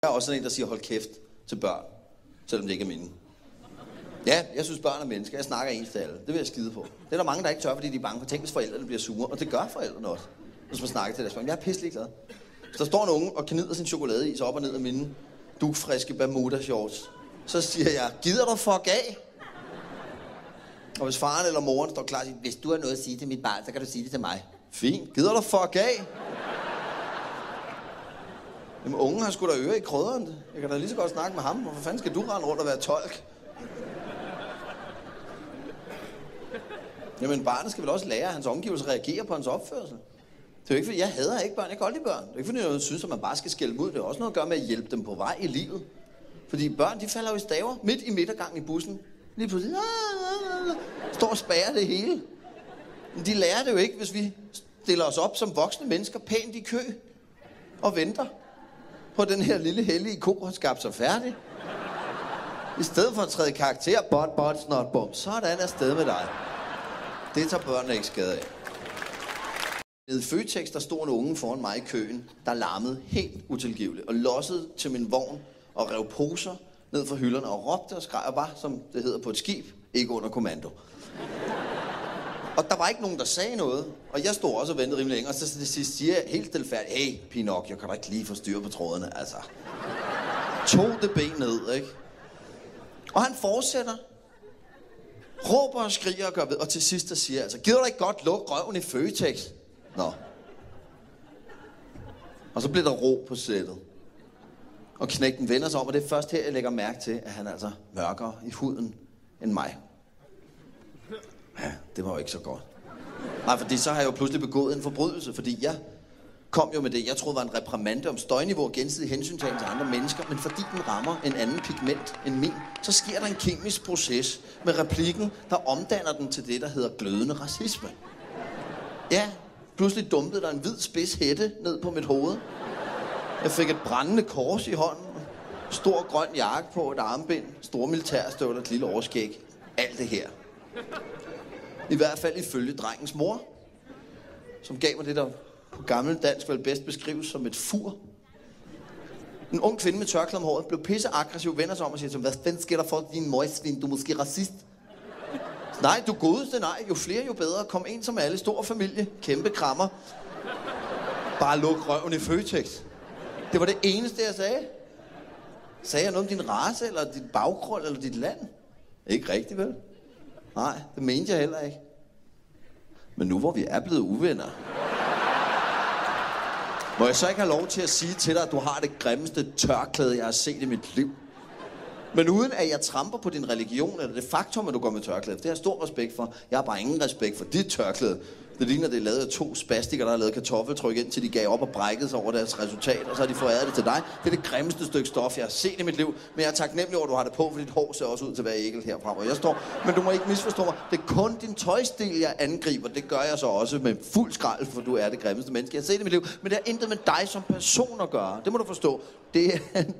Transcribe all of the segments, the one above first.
Jeg er også sådan en, der siger hold kæft til børn, selvom det ikke er mine. Ja, jeg synes børn er mennesker. Jeg snakker ens til alle. Det vil jeg skide på. Det er der mange, der ikke tør, fordi de er bange for ting, hvis forældrene bliver sure. Og det gør forældrene også, hvis man snakker til deres børn. Jeg er pisselig glad. Så der står en unge og knider sin chokoladeis op og ned af mine dugfriske Bermuda shorts. Så siger jeg, gider du fuck af? Og hvis faren eller moren står klar og siger, hvis du har noget at sige til mit barn, så kan du sige det til mig. Fint. Gider du fuck af? Jamen, ungen har sgu da øre i krydderen. Jeg kan da lige så godt snakke med ham. Hvorfor fanden skal du rende rundt og være tolk? Jamen, barnet skal vel også lære, at hans omgivelser reagerer på hans opførsel. Det er jo ikke, fordi jeg hader ikke børn. Jeg kan godt lide børn. Det er ikke, fordi jeg synes, at man bare skal skælde dem ud. Det er også noget at gøre med at hjælpe dem på vej i livet. Fordi børn, de falder jo i staver midt i midtergangen i bussen. Lige pludselig står og spærrer det hele. Men de lærer det jo ikke, hvis vi stiller os op som voksne mennesker pænt i kø og venter på den her lille hellige ko har skabt sig færdig. I stedet for at træde karakter, bot, snot, bum, sådan er sted med dig. Det tager børnene ikke skade af. Nede i Føtex, der stod en unge foran mig i køen, der larmede helt utilgiveligt og lossede til min vogn og rev poser ned fra hylderne og råbte og skreg og var, som det hedder på et skib, ikke under kommando. Og der var ikke nogen, der sagde noget, og jeg stod også og ventede rimelig længe, og så til sidst siger jeg helt stilfærdigt, hey Pinocchio, kan du ikke lige få styr på trådene, altså. Tog det ben ned, ikke? Og han fortsætter, råber og skriger og gør ved, og til sidst der siger altså, gider du ikke godt lukke røven i Føtex? Nå. Og så bliver der ro på sættet. Og knægten vender sig om, og det er først her, jeg lægger mærke til, at han er altså mørkere i huden end mig. Ja, det var jo ikke så godt. Nej, fordi så har jeg jo pludselig begået en forbrydelse, fordi jeg kom jo med det, jeg troede var en reprimande om støjniveau og gensidig hensyntagen til andre mennesker, men fordi den rammer en anden pigment end min, så sker der en kemisk proces med replikken, der omdanner den til det, der hedder glødende racisme. Ja, pludselig dumpede der en hvid spids hætte ned på mit hoved. Jeg fik et brændende kors i hånden, stor grøn jakke på, et armbind, store militærstøvler, et lille overskæg. Alt det her. I hvert fald ifølge drengens mor, som gav mig det, der på gammel dansk vel bedst beskrives som et fur. En ung kvinde med tørklæde om håret blev pisseaggressiv, vender sig om og siger, hvad fanden sker der for din møgsvin, du er måske racist? Nej, du godeste nej, jo flere jo bedre. Kom en som alle, stor familie, kæmpe krammer. Bare luk røven i Føtex. Det var det eneste, jeg sagde. Sagde jeg noget om din race, eller dit baggrund, eller dit land? Ikke rigtigt, vel? Nej, det mente jeg heller ikke. Men nu hvor vi er blevet uvenner, må jeg så ikke have lov til at sige til dig, at du har det grimmeste tørklæde, jeg har set i mit liv? Men uden at jeg tramper på din religion, eller det faktum, at du går med tørklæde, det har jeg stor respekt for. Jeg har bare ingen respekt for dit tørklæde. Det ligner, det er lavet af 2 spastikere, der har lavet kartoffeltryk ind, til de gav op og brækkede sig over deres resultat, og så har de foræret det til dig. Det er det grimmeste stykke stof, jeg har set i mit liv, men jeg er taknemmelig over, at du har det på, for dit hår ser også ud til at være ægelt herfra, hvor jeg står. Men du må ikke misforstå mig. Det er kun din tøjstil, jeg angriber. Det gør jeg så også med fuld skrald, for du er det grimmeste menneske, jeg har set i mit liv. Men det har intet med dig som person at gøre. Det må du forstå.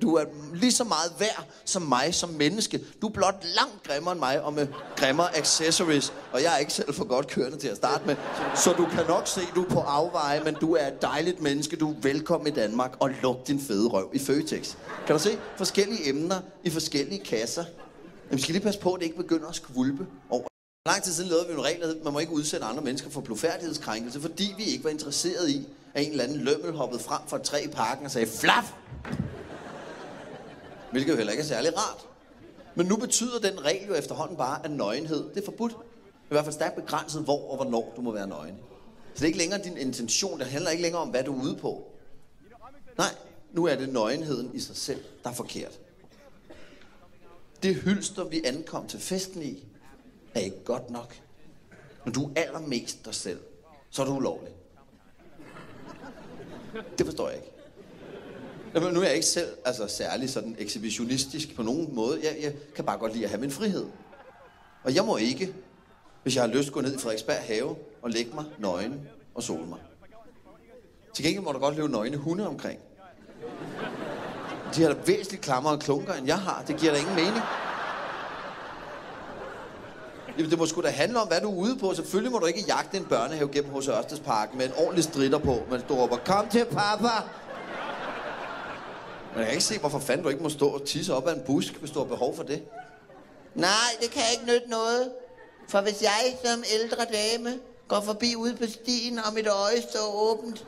Du er lige så meget værd som mig som menneske. Du er blot langt grimmere end mig, og med grimmere accessories. Og jeg er ikke selv for godt kørende til at starte med. Så du kan nok se, du er på afveje, men du er et dejligt menneske. Du er velkommen i Danmark, og luk din fede røv i Føtex. Kan du se forskellige emner i forskellige kasser? Men vi skal lige passe på, at det ikke begynder at skvulpe over. Lang tid siden lavede vi en regel, man må ikke udsætte andre mennesker for blufærdighedskrænkelse, fordi vi ikke var interesseret i, at en eller anden lømmel hoppede frem fra et træ i parken og sagde flaf! Hvilket jo heller ikke er særlig rart. Men nu betyder den regel jo efterhånden bare, at nøgenhed, det er forbudt. I hvert fald stærkt begrænset, hvor og hvornår du må være nøgen. Så det er ikke længere din intention, det handler ikke længere om, hvad du er ude på. Nej, nu er det nøgenheden i sig selv, der er forkert. Det hylster, vi ankom til festen i, er ikke godt nok. Når du er allermest dig selv, så er du ulovlig. Det forstår jeg ikke. Nu er jeg ikke selv særlig sådan ekshibitionistisk på nogen måde. Jeg kan bare godt lide at have min frihed. Og jeg må ikke, hvis jeg har lyst, gå ned i Frederiksberg have og lægge mig nøgen og sole mig. Til gengæld må der godt løbe nøgne hunde omkring. De har da væsentligt klammere og klunker, end jeg har. Det giver da ingen mening. Det må sgu da handle om, hvad du er ude på. Selvfølgelig må du ikke jagte en børnehave gennem H.C. Ørstedsparken med en ordentlig stritter på. Man står op og kom til papa. Men jeg kan ikke se, hvorfor fanden du ikke må stå og tisse op ad en busk, hvis du har behov for det. Nej, det kan ikke nytte noget. For hvis jeg som ældre dame går forbi ude på stien, og mit øje står åbent,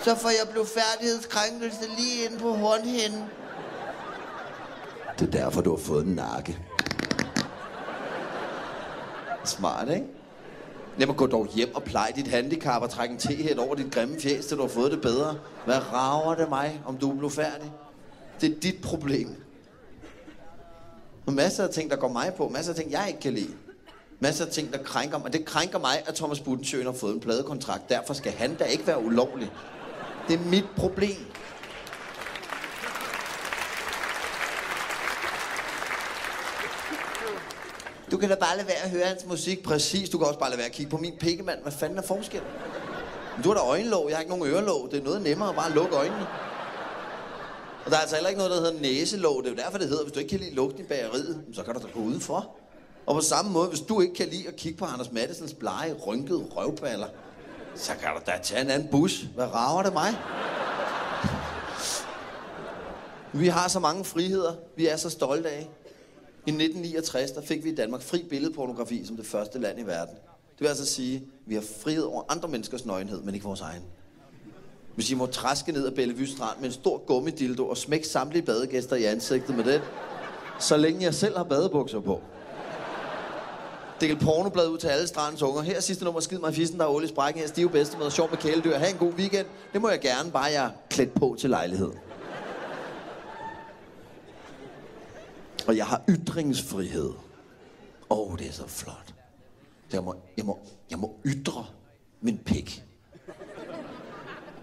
så får jeg blufærdighedskrænkelse lige ind på hornhinden. Det er derfor, du har fået en nakke. Smart, ikke? Lad mig gå dog hjem og pleje dit handicap og trække en te over dit grimme fjes, til du har fået det bedre. Hvad rager det mig, om du er blufærdig? Det er dit problem. Der er masser af ting, der går mig på. Masser af ting, jeg ikke kan lide. Masser af ting, der krænker mig. Det krænker mig, at Thomas Budensjøen har fået en pladekontrakt. Derfor skal han da ikke være ulovlig. Det er mit problem. Du kan da bare lade være at høre hans musik. Præcis, du kan også bare lade være at kigge på min pikkemand. Hvad fanden er forskellen? Du har da øjenlåg, jeg har ikke nogen ørelåg. Det er noget nemmere at bare lukke øjnene. Og der er altså heller ikke noget, der hedder næselåg. Det er jo derfor, det hedder, hvis du ikke kan lide lugten i bageriet, så kan du da gå udenfor. Og på samme måde, hvis du ikke kan lide at kigge på Anders Mattesens blege, rynkede røvballer, så kan du da tage en anden bus. Hvad rager det mig? Vi har så mange friheder, vi er så stolte af. I 1969, der fik vi i Danmark fri billedpornografi som det første land i verden. Det vil altså sige, at vi har frihed over andre menneskers nøgenhed, men ikke vores egen. Hvis I må træske ned ad Bellevue Strand med en stor gummidildo og smække samtlige badegæster i ansigtet med den, så længe jeg selv har badebukser på. Dækkel pornoblad ud til alle strandens unger. Her er sidste nummer, skid mig i fissen, der er olie i sprækken. Her er stive bedstemødre, sjov med kæledyr. Ha' en god weekend. Det må jeg gerne, bare jeg er klædt på til lejlighed. Og jeg har ytringsfrihed. Det er så flot. Jeg må ytre min pik.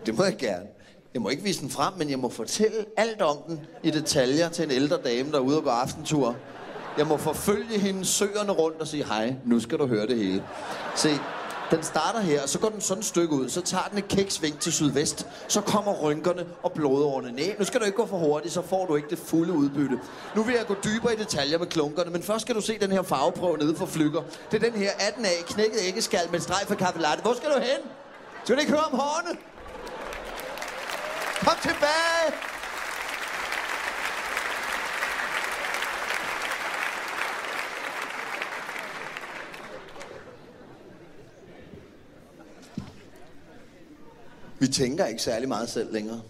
Det må jeg gerne. Jeg må ikke vise den frem, men jeg må fortælle alt om den i detaljer til en ældre dame, der er ude og gå aftentur. Jeg må forfølge hende søerne rundt og sige, hej, nu skal du høre det hele. Se, den starter her, og så går den sådan et stykke ud, så tager den et kæksving til sydvest, så kommer rynkerne og blodårene. Nej, nu skal du ikke gå for hurtigt, så får du ikke det fulde udbytte. Nu vil jeg gå dybere i detaljer med klunkerne, men først skal du se den her farveprøve nede for Flygger. Det er den her 18A knækket æggeskal med en streg for kaffe latte. Hvor skal du hen? Skal du ikke høre om hårene? Kom tilbage! Vi tænker ikke særlig meget selv længere.